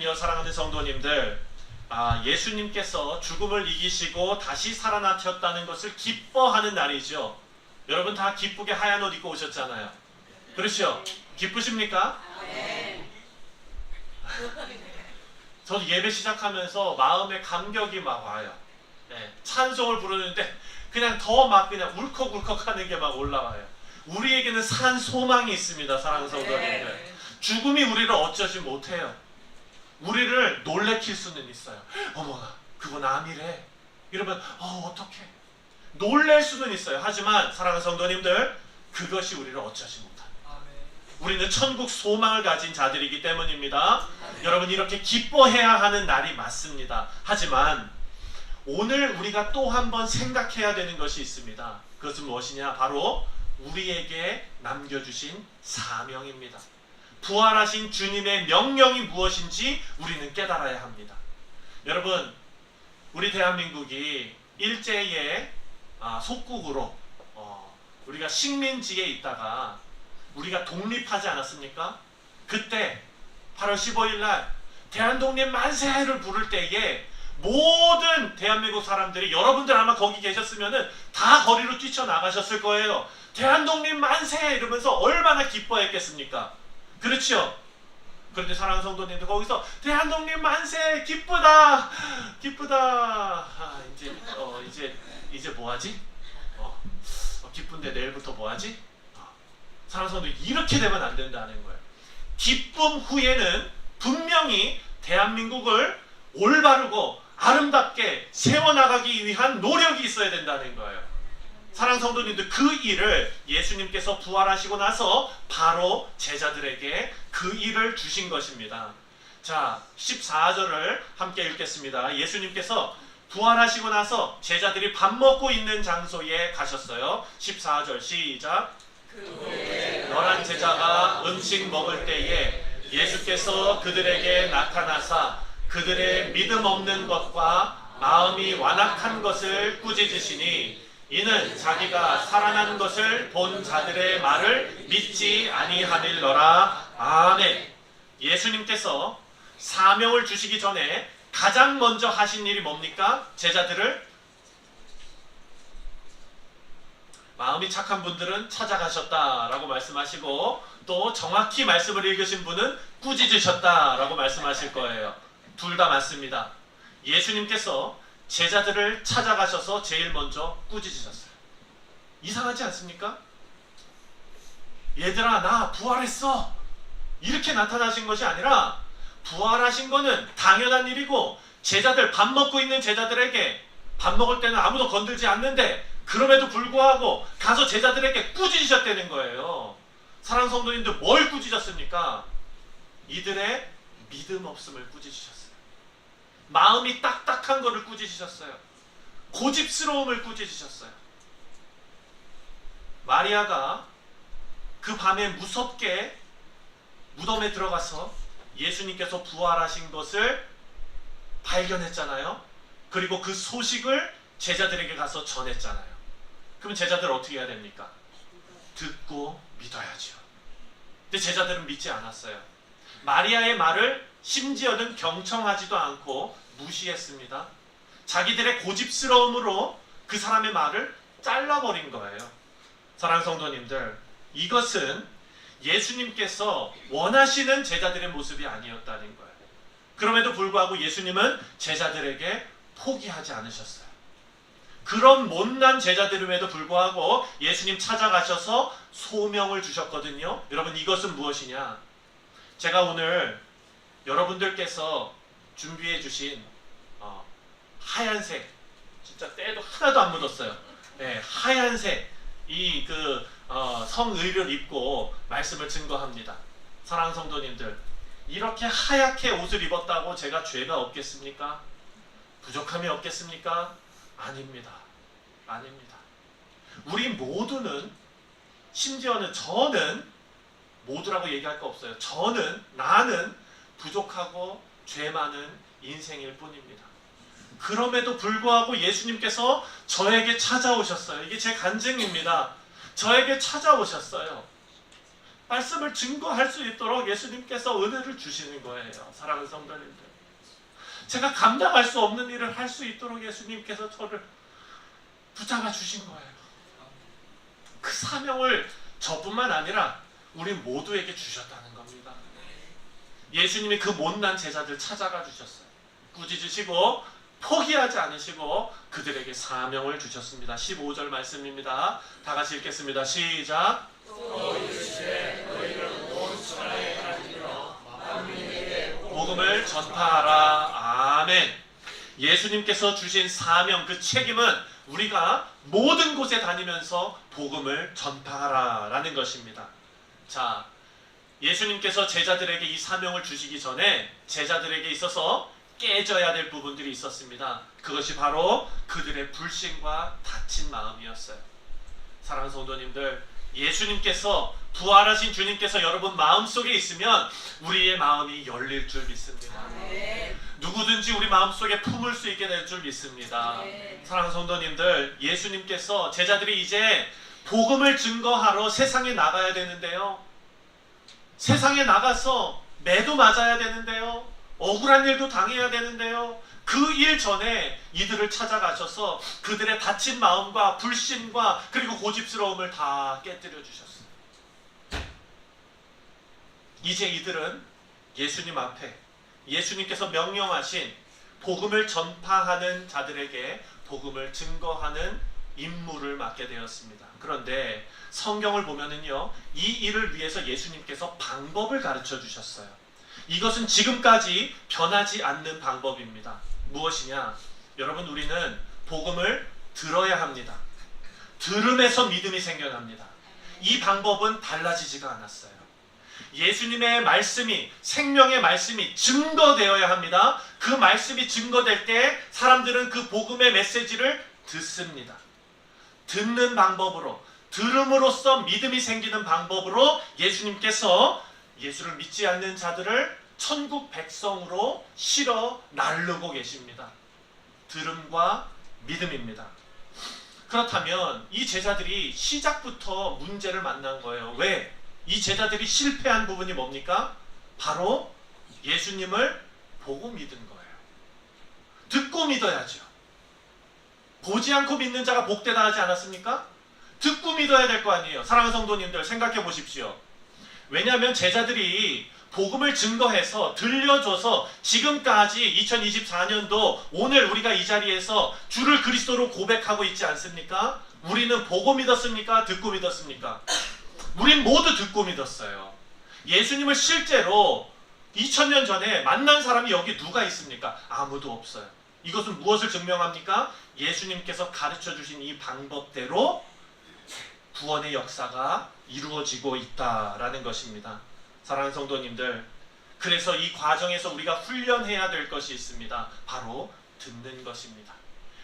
오늘은요, 사랑하는 성도님들, 예수님께서 죽음을 이기시고 다시 살아나셨다는 것을 기뻐하는 날이죠. 여러분 다 기쁘게 하얀 옷 입고 오셨잖아요. 그렇죠? 기쁘십니까? 네. 저도 예배 시작하면서 마음에 감격이 막 와요. 네, 찬송을 부르는데 그냥 더 막 그냥 울컥울컥하는 게 막 올라와요. 우리에게는 산 소망이 있습니다, 사랑하는 성도님들. 죽음이 우리를 어쩌지 못해요. 우리를 놀래킬 수는 있어요. 어머나, 그건 암이래. 이러면 어떡해. 놀랄 수는 있어요. 하지만 사랑하는 성도님들, 그것이 우리를 어쩌지 못합니다. 우리는 천국 소망을 가진 자들이기 때문입니다. 여러분, 이렇게 기뻐해야 하는 날이 맞습니다. 하지만 오늘 우리가 또 한 번 생각해야 되는 것이 있습니다. 그것은 무엇이냐? 바로 우리에게 남겨주신 사명입니다. 부활하신 주님의 명령이 무엇인지 우리는 깨달아야 합니다. 여러분, 우리 대한민국이 일제의 속국으로 우리가 식민지에 있다가 우리가 독립하지 않았습니까? 그때 8월 15일 날 대한독립 만세를 부를 때에 모든 대한민국 사람들이, 여러분들 아마 거기 계셨으면은 다 거리로 뛰쳐나가셨을 거예요. 대한독립 만세 이러면서 얼마나 기뻐했겠습니까? 그렇죠? 그런데 사랑하는 성도님들, 거기서 대한독립 만세, 기쁘다, 기쁘다. 이제 뭐하지? 기쁜데 내일부터 뭐하지? 사랑하는 성도님, 이렇게 되면 안 된다는 거예요. 기쁨 후에는 분명히 대한민국을 올바르고 아름답게 세워나가기 위한 노력이 있어야 된다는 거예요. 사랑하는 성도님들, 그 일을 예수님께서 부활하시고 나서 바로 제자들에게 그 일을 주신 것입니다. 자, 14절을 함께 읽겠습니다. 예수님께서 부활하시고 나서 제자들이 밥 먹고 있는 장소에 가셨어요. 14절 시작. 11 제자가 음식 먹을 때에 예수께서 그들에게 나타나사 그들의 믿음 없는 것과 마음이 완악한 것을 꾸짖으시니, 이는 자기가 살아난 것을 본 자들의 말을 믿지 아니하밀러라. 아멘. 예수님께서 사명을 주시기 전에 가장 먼저 하신 일이 뭡니까? 제자들을, 마음이 착한 분들은 찾아가셨다라고 말씀하시고, 또 정확히 말씀을 읽으신 분은 꾸짖으셨다라고 말씀하실 거예요. 둘 다 맞습니다. 예수님께서 제자들을 찾아가셔서 제일 먼저 꾸짖으셨어요. 이상하지 않습니까? 얘들아, 나 부활했어, 이렇게 나타나신 것이 아니라, 부활하신 거는 당연한 일이고, 제자들, 밥 먹고 있는 제자들에게 밥 먹을 때는 아무도 건들지 않는데 그럼에도 불구하고 가서 제자들에게 꾸짖으셨다는 거예요. 사랑하는 성도님들, 뭘 꾸짖으셨습니까? 이들의 믿음 없음을 꾸짖으셨어요. 마음이 딱딱한 거를 꾸짖으셨어요. 고집스러움을 꾸짖으셨어요. 마리아가 그 밤에 무섭게 무덤에 들어가서 예수님께서 부활하신 것을 발견했잖아요. 그리고 그 소식을 제자들에게 가서 전했잖아요. 그럼 제자들 어떻게 해야 됩니까? 듣고 믿어야죠. 근데 제자들은 믿지 않았어요. 마리아의 말을 심지어는 경청하지도 않고 무시했습니다. 자기들의 고집스러움으로 그 사람의 말을 잘라버린 거예요. 사랑하는 성도님들, 이것은 예수님께서 원하시는 제자들의 모습이 아니었다는 거예요. 그럼에도 불구하고 예수님은 제자들에게 포기하지 않으셨어요. 그런 못난 제자들임에도 불구하고 예수님 찾아가셔서 소명을 주셨거든요. 여러분, 이것은 무엇이냐? 제가 오늘 여러분들께서 준비해 주신 하얀색, 진짜 때도 하나도 안 묻었어요. 네, 하얀색 이 성의를 입고 말씀을 증거합니다. 사랑하는 성도님들, 이렇게 하얗게 옷을 입었다고 제가 죄가 없겠습니까? 부족함이 없겠습니까? 아닙니다. 아닙니다. 우리 모두는, 심지어는 저는, 모두라고 얘기할 거 없어요. 나는 부족하고 죄 많은 인생일 뿐입니다. 그럼에도 불구하고 예수님께서 저에게 찾아오셨어요. 이게 제 간증입니다. 저에게 찾아오셨어요. 말씀을 증거할 수 있도록 예수님께서 은혜를 주시는 거예요. 사랑하는 성도님들, 제가 감당할 수 없는 일을 할 수 있도록 예수님께서 저를 붙잡아 주신 거예요. 그 사명을 저뿐만 아니라 우리 모두에게 주셨다는 겁니다. 예수님이 그 못난 제자들 찾아가 주셨어요. 꾸짖으시고 포기하지 않으시고 그들에게 사명을 주셨습니다. 15절 말씀입니다. 다 같이 읽겠습니다. 시작. 복음을 전파하라. 아멘. 예수님께서 주신 사명, 그 책임은 우리가 모든 곳에 다니면서 복음을 전파하라 라는 것입니다. 자, 예수님께서 제자들에게 이 사명을 주시기 전에 제자들에게 있어서 깨져야 될 부분들이 있었습니다. 그것이 바로 그들의 불신과 닫힌 마음이었어요. 사랑하는 성도님들, 예수님께서, 부활하신 주님께서 여러분 마음속에 있으면 우리의 마음이 열릴 줄 믿습니다. 누구든지 우리 마음속에 품을 수 있게 될 줄 믿습니다. 사랑하는 성도님들, 예수님께서 제자들이 이제 복음을 증거하러 세상에 나가야 되는데요, 세상에 나가서 매도 맞아야 되는데요, 억울한 일도 당해야 되는데요, 그 일 전에 이들을 찾아가셔서 그들의 다친 마음과 불신과 그리고 고집스러움을 다 깨뜨려 주셨어요. 이제 이들은 예수님 앞에 예수님께서 명령하신 복음을 전파하는 자들에게 복음을 증거하는 임무를 맡게 되었습니다. 그런데 성경을 보면은요, 이 일을 위해서 예수님께서 방법을 가르쳐 주셨어요. 이것은 지금까지 변하지 않는 방법입니다. 무엇이냐? 여러분, 우리는 복음을 들어야 합니다. 들음에서 믿음이 생겨납니다. 이 방법은 달라지지가 않았어요. 예수님의 말씀이, 생명의 말씀이 증거되어야 합니다. 그 말씀이 증거될 때 사람들은 그 복음의 메시지를 듣습니다. 듣는 방법으로, 들음으로써 믿음이 생기는 방법으로 예수님께서 예수를 믿지 않는 자들을 천국 백성으로 실어 나르고 계십니다. 들음과 믿음입니다. 그렇다면 이 제자들이 시작부터 문제를 만난 거예요. 왜? 이 제자들이 실패한 부분이 뭡니까? 바로 예수님을 보고 믿은 거예요. 듣고 믿어야죠. 보지 않고 믿는 자가 복되다 하지 않았습니까? 듣고 믿어야 될 거 아니에요. 사랑하는 성도님들, 생각해 보십시오. 왜냐하면 제자들이 복음을 증거해서 들려줘서 지금까지 2024년도 오늘 우리가 이 자리에서 주를 그리스도로 고백하고 있지 않습니까? 우리는 보고 믿었습니까? 듣고 믿었습니까? 우린 모두 듣고 믿었어요. 예수님을 실제로 2000년 전에 만난 사람이 여기 누가 있습니까? 아무도 없어요. 이것은 무엇을 증명합니까? 예수님께서 가르쳐 주신 이 방법대로 구원의 역사가 이루어지고 있다라는 것입니다. 사랑하는 성도님들, 그래서 이 과정에서 우리가 훈련해야 될 것이 있습니다. 바로 듣는 것입니다.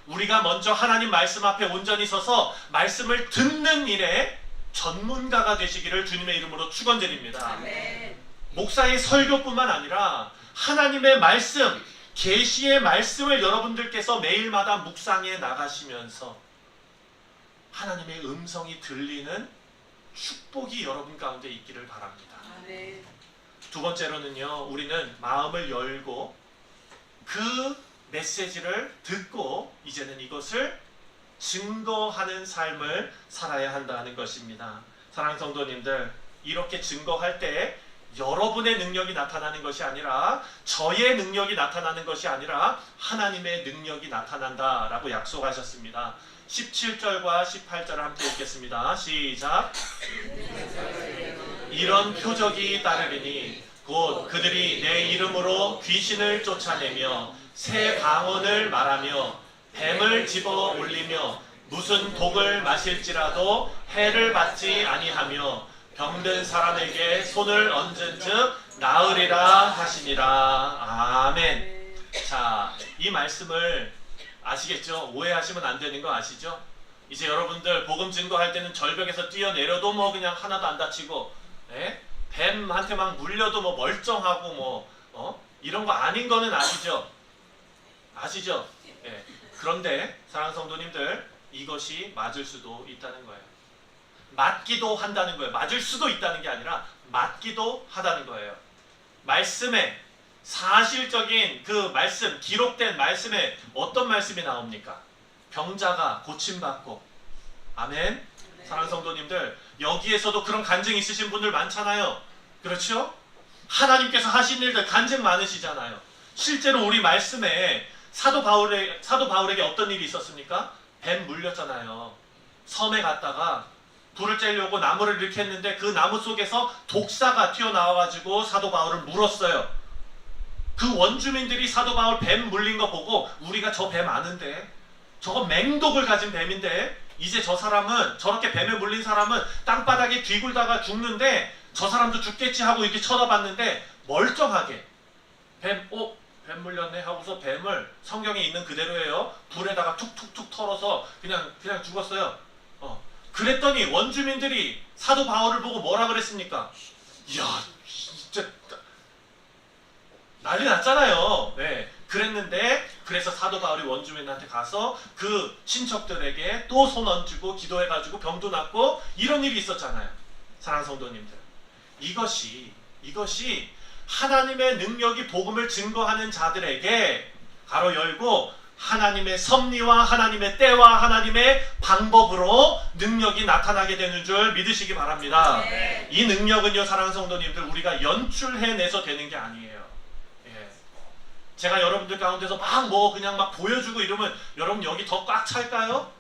우리가 먼저 하나님 말씀 앞에 온전히 서서 말씀을 듣는 일에 전문가가 되시기를 주님의 이름으로 축원드립니다. 아멘. 목사의 설교뿐만 아니라 하나님의 말씀, 계시의 말씀을 여러분들께서 매일마다 묵상해 나가시면서 하나님의 음성이 들리는 축복이 여러분 가운데 있기를 바랍니다. 아멘. 두 번째로는요, 우리는 마음을 열고 그 메시지를 듣고 이제는 이것을 증거하는 삶을 살아야 한다는 것입니다. 사랑하는 성도님들, 이렇게 증거할 때 여러분의 능력이 나타나는 것이 아니라, 저의 능력이 나타나는 것이 아니라 하나님의 능력이 나타난다라고 약속하셨습니다. 17절과 18절을 함께 읽겠습니다. 시작. 이런 표적이 따르리니 곧 그들이 내 이름으로 귀신을 쫓아내며 새 방언을 말하며 뱀을 집어 올리며 무슨 독을 마실지라도 해를 받지 아니하며 병든 사람에게 손을 얹은 즉 나으리라 하시니라. 아멘. 자, 이 말씀을 아시겠죠? 오해하시면 안 되는 거 아시죠? 이제 여러분들 복음 증거할 때는 절벽에서 뛰어내려도 뭐 그냥 하나도 안 다치고, 뱀한테 막 물려도 뭐 멀쩡하고 이런 거 아닌 거는 아시죠? 아시죠? 그런데 사랑하는 성도님들, 이것이 맞을 수도 있다는 거예요. 맞기도 한다는 거예요. 맞을 수도 있다는 게 아니라 맞기도 하다는 거예요. 말씀에 사실적인 그 말씀, 기록된 말씀에 어떤 말씀이 나옵니까? 병자가 고침받고. 아멘. 사랑하는 성도님들, 여기에서도 그런 간증이 있으신 분들 많잖아요. 그렇죠? 하나님께서 하신 일들 간증 많으시잖아요. 실제로 우리 말씀에 사도 바울에게 어떤 일이 있었습니까? 뱀 물렸잖아요. 섬에 갔다가 불을 쬐려고 나무를 이렇게 했는데 그 나무 속에서 독사가 튀어나와가지고 사도 바울을 물었어요. 그 원주민들이 사도 바울 뱀 물린 거 보고 우리가 저 뱀 아는데, 저거 맹독을 가진 뱀인데 이제 저 사람은, 저렇게 뱀에 물린 사람은 땅바닥에 뒤굴다가 죽는데 저 사람도 죽겠지 하고 이렇게 쳐다봤는데 멀쩡하게 뱀 물렸네 하고서 뱀을 성경에 있는 그대로예요. 불에다가 툭툭툭 털어서 그냥 죽었어요. 그랬더니 원주민들이 사도 바울을 보고 뭐라 그랬습니까? 이야, 진짜 난리 났잖아요. 네, 그랬는데 그래서 사도 바울이 원주민한테 가서 그 친척들에게 또 손 얹고 기도해가지고 병도 낫고 이런 일이 있었잖아요. 사랑하는 성도님들, 이것이 하나님의 능력이 복음을 증거하는 자들에게 가로 열고 하나님의 섭리와 하나님의 때와 하나님의 방법으로 능력이 나타나게 되는 줄 믿으시기 바랍니다. 네. 이 능력은요, 사랑하는 성도님들, 우리가 연출해내서 되는 게 아니에요. 예. 제가 여러분들 가운데서 그냥 막 보여주고 이러면 여러분 여기 더 꽉 찰까요?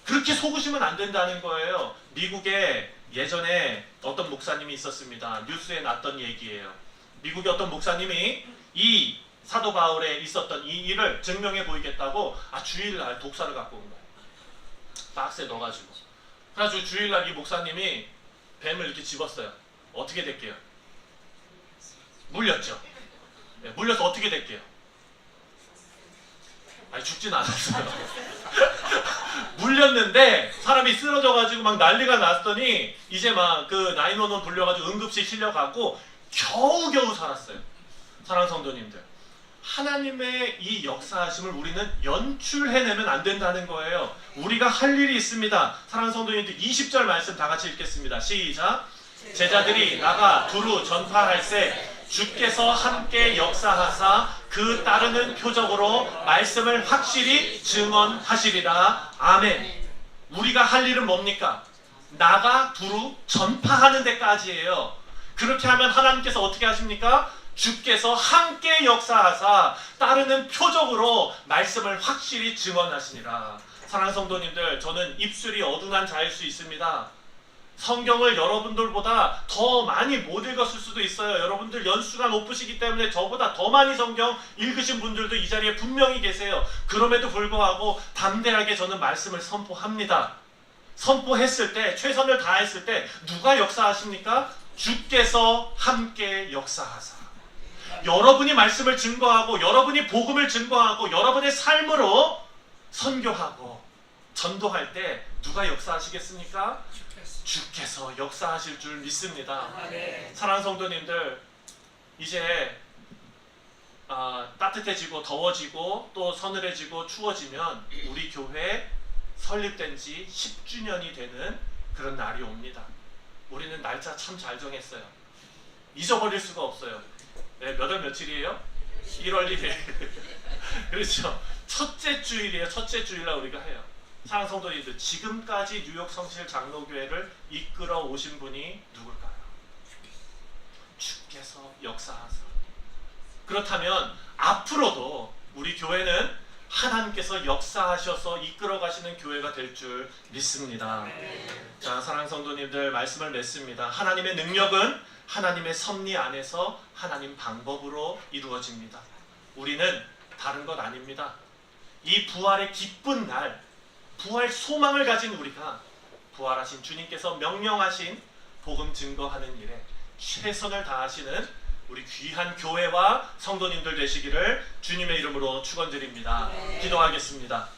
그렇게 속으시면 안 된다는 거예요. 미국에 예전에 어떤 목사님이 있었습니다. 뉴스에 났던 얘기예요. 미국의 어떤 목사님이 이 사도 바울에 있었던 이 일을 증명해 보이겠다고 주일날 독사를 갖고 온 거예요. 박스에 넣어가지고. 그래가지고 주일날 이 목사님이 뱀을 이렇게 집었어요. 어떻게 될게요? 물렸죠. 네, 물려서 어떻게 될게요? 죽진 않았어요. 물렸는데 사람이 쓰러져가지고 막 난리가 났더니 이제 막 그 911 불려가지고 응급실 실려가고 겨우겨우 살았어요. 사랑하는 성도님들, 하나님의 이 역사하심을 우리는 연출해내면 안 된다는 거예요. 우리가 할 일이 있습니다. 사랑하는 성도님들, 20절 말씀 다 같이 읽겠습니다. 시작. 제자들이 나가 두루 전파할세 주께서 함께 역사하사 그 따르는 표적으로 말씀을 확실히 증언하시리라. 아멘. 우리가 할 일은 뭡니까? 나가 두루 전파하는 데까지예요. 그렇게 하면 하나님께서 어떻게 하십니까? 주께서 함께 역사하사 따르는 표적으로 말씀을 확실히 증언하시니라. 사랑하는 성도님들, 저는 입술이 어둔한 자일 수 있습니다. 성경을 여러분들보다 더 많이 못 읽었을 수도 있어요. 여러분들 연수가 높으시기 때문에 저보다 더 많이 성경 읽으신 분들도 이 자리에 분명히 계세요. 그럼에도 불구하고 담대하게 저는 말씀을 선포합니다. 선포했을 때, 최선을 다했을 때 누가 역사하십니까? 주께서 함께 역사하사. 여러분이 말씀을 증거하고 여러분이 복음을 증거하고 여러분의 삶으로 선교하고 전도할 때 누가 역사하시겠습니까? 주께서 역사하실 줄 믿습니다. 네. 사랑하는 성도님들, 이제 따뜻해지고 더워지고 또 서늘해지고 추워지면 우리 교회 설립된 지 10주년이 되는 그런 날이 옵니다. 우리는 날짜 참 잘 정했어요. 잊어버릴 수가 없어요. 네, 몇 월 며칠이에요? 1월 1일. 그렇죠. 첫째 주일이에요. 첫째 주일날 우리가 해요. 사랑하는 성도님들, 지금까지 뉴욕 성실 장로교회를 이끌어 오신 분이 누굴까요? 주께서 역사하사. 그렇다면 앞으로도 우리 교회는 하나님께서 역사하셔서 이끌어 가시는 교회가 될 줄 믿습니다. 자, 사랑하는 성도님들, 말씀을 맺습니다. 하나님의 능력은 하나님의 섭리 안에서 하나님 방법으로 이루어집니다. 우리는 다른 것 아닙니다. 이 부활의 기쁜 날, 부활 소망을 가진 우리가 부활하신 주님께서 명령하신 복음 증거하는 일에 최선을 다하시는 우리 귀한 교회와 성도님들 되시기를 주님의 이름으로 축원드립니다. 기도하겠습니다.